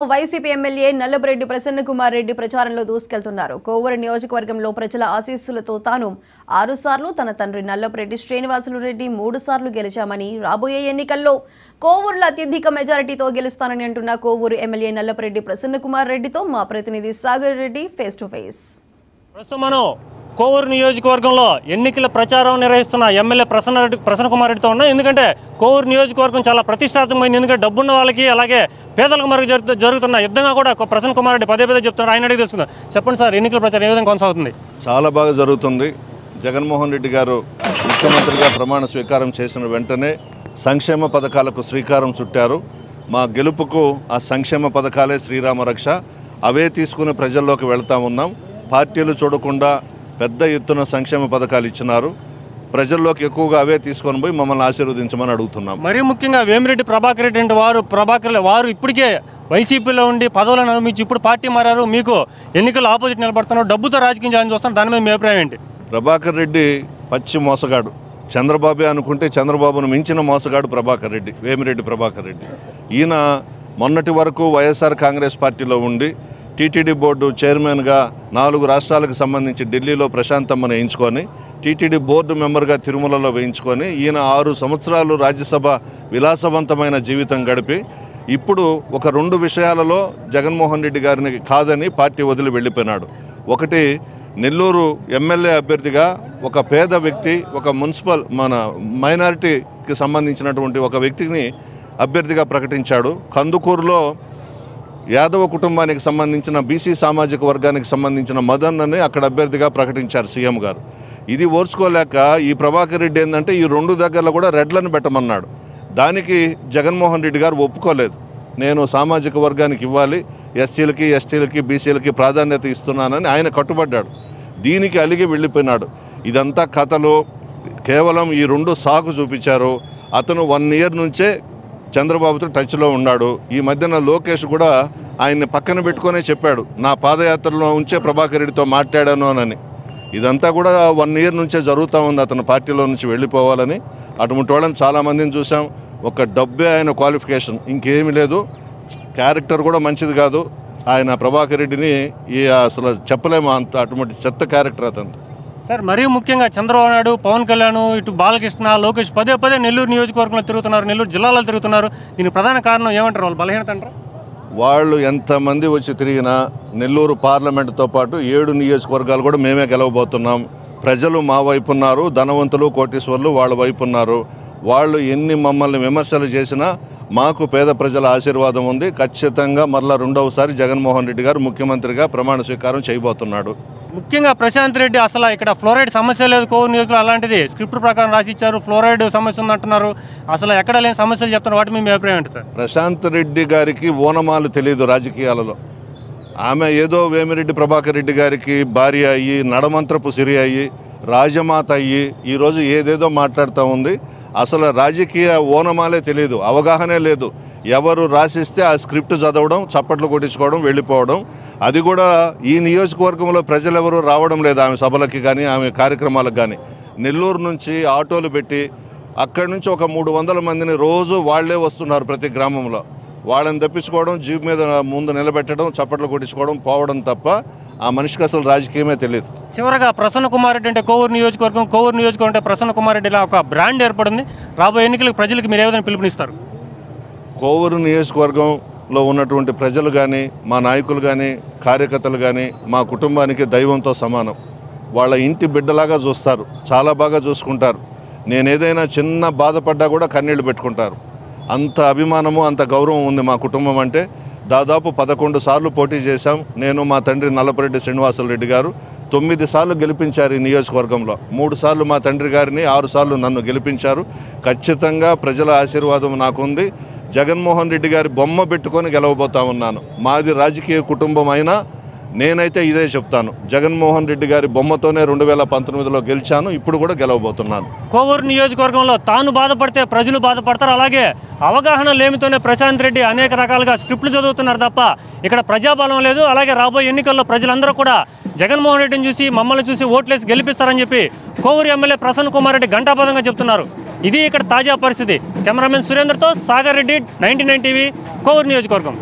YCP MLA Nallapareddy Prasanna Kumar Reddy ప్రచారంలో దూసుకెళ్తున్నారు. కోవూరు నియోజకవర్గంలో ప్రజల ఆశీస్సులతో తాను 6 సార్లు, తన తండ్రి నల్లబరెడ్డి శ్రీనివాసులు రెడ్డి 3 సార్లు గెలిచామని, రాబోయే ఎన్నికల్లో కోవూరులో అత్యధిక మెజారిటీతో గెలుస్తానని అంటున్న కోవూరు ఎమ్మెల్యే నల్లబరెడ్డి ప్రసన్న కుమార్ రెడ్డితో మా ప్రతినిధి Sagar Reddy face to face. Kovur నియోజకవర్గంలో ఎన్నికల ప్రచారం నిర్వహిస్తున్న ఎమ్మెల్యే ప్రసన్న కుమార్ రెడ్డితో ఉన్నాం. ఎందుకంటే కోవూరు నియోజకవర్గం చాలా ప్రతిష్టాత్మకమైంది. ఎందుకంటే డబ్బున్న వాళ్ళకి అలాగే పేదలకు మరుగు జరుగుతున్న యుద్ధంగా కూడా ప్రసన్న కుమార్ రెడ్డి పదే చెప్తున్నారు. ఆయన అడిగి తెలుసుకుందాం. చెప్పండి సార్, ఎన్నికల ప్రచారం ఏ విధంగా కొనసాగుతుంది? చాలా బాగా జరుగుతుంది. జగన్మోహన్ రెడ్డి గారు ముఖ్యమంత్రిగా ప్రమాణ స్వీకారం చేసిన వెంటనే సంక్షేమ పథకాలకు శ్రీకారం చుట్టారు. మా గెలుపుకు ఆ సంక్షేమ పథకాలే శ్రీరామ రక్ష. అవే తీసుకుని ప్రజల్లోకి వెళ్తా ఉన్నాం. పార్టీలు చూడకుండా పెద్ద ఎత్తున సంక్షేమ పథకాలు ఇచ్చినారు. ప్రజల్లోకి ఎక్కువగా అవే తీసుకొని పోయి మమ్మల్ని ఆశీర్వదించమని అడుగుతున్నాం. మరీ ముఖ్యంగా వేమిరెడ్డి ప్రభాకర్ రెడ్డి అంటే వారు ఇప్పటికే వైసీపీలో ఉండి పదవులను అనుభవించి ఇప్పుడు పార్టీ మారారు. మీకు ఎన్నికలు ఆపోజిట్ నిలబడుతున్నారు, డబ్బుతో రాజకీయం చేయాలని చూస్తున్నారు. దాని మీద మీ అభిప్రాయం ఏంటి? ప్రభాకర్ రెడ్డి పచ్చి మోసగాడు. చంద్రబాబే అనుకుంటే చంద్రబాబును మించిన మోసగాడు ప్రభాకర్ రెడ్డి, వేమిరెడ్డి ప్రభాకర్ రెడ్డి. ఈయన మొన్నటి వరకు వైఎస్ఆర్ కాంగ్రెస్ పార్టీలో ఉండి టీటీడీ బోర్డు చైర్మన్గా 4 రాష్ట్రాలకు సంబంధించి ఢిల్లీలో ప్రశాంతమ్మను వేయించుకొని, టీటీడీ బోర్డు మెంబర్గా తిరుమలలో వేయించుకొని, ఈయన 6 సంవత్సరాలు రాజ్యసభ విలాసవంతమైన జీవితం గడిపి ఇప్పుడు ఒక 2 విషయాలలో జగన్మోహన్ రెడ్డి గారిని కాదని పార్టీ వదిలి వెళ్ళిపోయినాడు. ఒకటి, నెల్లూరు ఎమ్మెల్యే అభ్యర్థిగా ఒక పేద వ్యక్తి, ఒక మైనారిటీకి సంబంధించినటువంటి ఒక వ్యక్తిని అభ్యర్థిగా ప్రకటించాడు. కందుకూరులో యాదవ కుటుంబానికి సంబంధించిన బీసీ సామాజిక వర్గానికి సంబంధించిన మదన్నని అక్కడ అభ్యర్థిగా ప్రకటించారు సీఎం గారు. ఇది ఓర్చుకోలేక ఈ ప్రభాకర్ రెడ్డి ఏంటంటే ఈ 2 దగ్గరలో కూడా రెడ్లను పెట్టమన్నాడు. దానికి జగన్మోహన్ రెడ్డి గారు ఒప్పుకోలేదు. నేను సామాజిక వర్గానికి ఇవ్వాలి, ఎస్సీలకి ఎస్టీలకి బీసీలకి ప్రాధాన్యత ఇస్తున్నానని ఆయన కట్టుబడ్డాడు. దీనికి అలిగి వెళ్ళిపోయినాడు. ఇదంతా కథలు. కేవలం ఈ 2 సాకు చూపించారు. అతను 1 ఇయర్ నుంచే చంద్రబాబుతో టచ్లో ఉన్నాడు. ఈ మధ్యన లోకేష్ కూడా ఆయన్ని పక్కన పెట్టుకునే చెప్పాడు, నా పాదయాత్రలో ఉంచే ప్రభాకర్ రెడ్డితో మాట్లాడాను అని. ఇదంతా కూడా 1 ఇయర్ నుంచే జరుగుతూ ఉంది. అతను పార్టీలో నుంచి వెళ్ళిపోవాలని. అటువంటి వాళ్ళని చాలామందిని చూసాం. ఒక డబ్బే ఆయన క్వాలిఫికేషన్, ఇంకేమీ లేదు. క్యారెక్టర్ కూడా మంచిది కాదు. ఆయన ప్రభాకర్ రెడ్డిని అసలు చెప్పలేము, అంత అటువంటి చెత్త క్యారెక్టర్ అతను. సార్, మరీ ముఖ్యంగా చంద్రబాబు నాయుడు, పవన్ కళ్యాణ్, ఇటు బాలకృష్ణ, లోకేష్ పదే నెల్లూరు నియోజకవర్గంలో తిరుగుతున్నారు, నెల్లూరు జిల్లాలో తిరుగుతున్నారు. దీనికి ప్రధాన కారణం ఏమంటారు? వాళ్ళు బలహీనత అంటారు. వాళ్ళు ఎంతమంది వచ్చి తిరిగినా నెల్లూరు పార్లమెంటుతో పాటు 7 నియోజకవర్గాలు కూడా మేమే గెలవబోతున్నాం. ప్రజలు మా వైపు ఉన్నారు. ధనవంతులు, కోటీశ్వర్లు వాళ్ళ వైపు ఉన్నారు. వాళ్ళు ఎన్ని మమ్మల్ని విమర్శలు చేసినా మాకు పేద ప్రజల ఆశీర్వాదం ఉంది. ఖచ్చితంగా మరలా 2వసారి జగన్మోహన్ రెడ్డి గారు ముఖ్యమంత్రిగా ప్రమాణ స్వీకారం చేయబోతున్నాడు. ముఖ్యంగా ప్రశాంత్ రెడ్డి అసలు ఇక్కడ ఫ్లోరైడ్ సమస్య లేదు కోవూరు నియోజకవర్గంలో, అలాంటిది స్క్రిప్ట్ ప్రకారం రాసి ఇచ్చారు, ఫ్లోరైడ్ సమస్య ఉందంటున్నారు. అసలు ఎక్కడ లేని సమస్యలు చెప్తున్నారు. వాటి మీ అభిప్రాయం ఏంటి సార్? ప్రశాంత్ రెడ్డి గారికి ఓనమాలు తెలియదు రాజకీయాలలో. ఆమె ఏదో వేమిరెడ్డి ప్రభాకర్ రెడ్డి గారికి భార్య అయ్యి, నడమంత్రపు సిరి అయ్యి, రాజమాత అయ్యి ఈరోజు ఏదేదో మాట్లాడుతూ ఉంది. అసలు రాజకీయ ఓనమాలే తెలియదు, అవగాహనే లేదు. ఎవరు రాసిస్తే ఆ స్క్రిప్ట్ చదవడం, చప్పట్లు కొట్టించుకోవడం, వెళ్ళిపోవడం. అది కూడా ఈ నియోజకవర్గంలో ప్రజలెవరూ రావడం లేదు ఆమె సభలకి కానీ ఆమె కార్యక్రమాలకు కానీ. నెల్లూరు నుంచి ఆటోలు పెట్టి అక్కడి నుంచి ఒక 300 మందిని రోజు వాళ్లే వస్తున్నారు ప్రతి గ్రామంలో. వాళ్ళని తప్పించుకోవడం, జీప్ మీద ముందు నిలబెట్టడం, చప్పట్లు కొట్టించుకోవడం, పోవడం తప్ప ఆ మనిషికి అసలు రాజకీయమే తెలియదు. చివరగా ప్రసన్న కుమార్ రెడ్డి అంటే కోవూరు నియోజకవర్గం అంటే ప్రసన్న కుమార్ రెడ్డిలా ఒక బ్రాండ్ ఏర్పడింది. రాబోయే ఎన్నికలకు ప్రజలకు మీరు ఏ విధంగా పిలుపునిస్తారు? కోవూరు నియోజకవర్గంలో ఉన్నటువంటి ప్రజలు కానీ, మా నాయకులు కానీ, కార్యకర్తలు కానీ మా కుటుంబానికి దైవంతో సమానం. వాళ్ళ ఇంటి బిడ్డలాగా చూస్తారు, చాలా బాగా చూసుకుంటారు. నేను ఏదైనా చిన్న బాధపడ్డా కూడా కన్నీళ్లు పెట్టుకుంటారు. అంత అభిమానము, అంత గౌరవం ఉంది మా కుటుంబం అంటే. దాదాపు 11 సార్లు పోటీ చేశాం. నేను, మా తండ్రి నల్లబరెడ్డి శ్రీనివాసులు రెడ్డి గారు 9 సార్లు గెలిపించారు ఈ నియోజకవర్గంలో. 3 సార్లు మా తండ్రి గారిని, 6 సార్లు నన్ను గెలిపించారు. ఖచ్చితంగా ప్రజల ఆశీర్వాదం నాకుంది. జగన్మోహన్ రెడ్డి గారి బొమ్మ పెట్టుకొని గెలవబోతా ఉన్నాను. మాది రాజకీయ కుటుంబం అయినా నేనైతే ఇదే చెప్తాను, జగన్మోహన్ రెడ్డి గారి బొమ్మతోనే 2019లో గెలిచాను, ఇప్పుడు కూడా గెలవబోతున్నాను. కోవూరు నియోజకవర్గంలో తాను బాధపడితే ప్రజలు బాధపడతారు. అలాగే అవగాహన లేమితోనే ప్రశాంత్ రెడ్డి అనేక రకాలుగా స్క్రిప్ట్లు చదువుతున్నారు తప్ప ఇక్కడ ప్రజాబలం లేదు. అలాగే రాబోయే ఎన్నికల్లో ప్రజలందరూ కూడా జగన్మోహన్ రెడ్డిని చూసి, మమ్మల్ని చూసి ఓట్లేసి గెలిపిస్తారని చెప్పి కోవూరు ఎమ్మెల్యే ప్రసన్న కుమార్ రెడ్డి ఘంటాపథంగా చెప్తున్నారు. ఇది ఇక్కడ తాజా పరిస్థితి. కెమెరామెన్ సురేందర్తో సాగర్ రెడ్డి, 99 టీవీ, కోవూరు నియోజకవర్గం.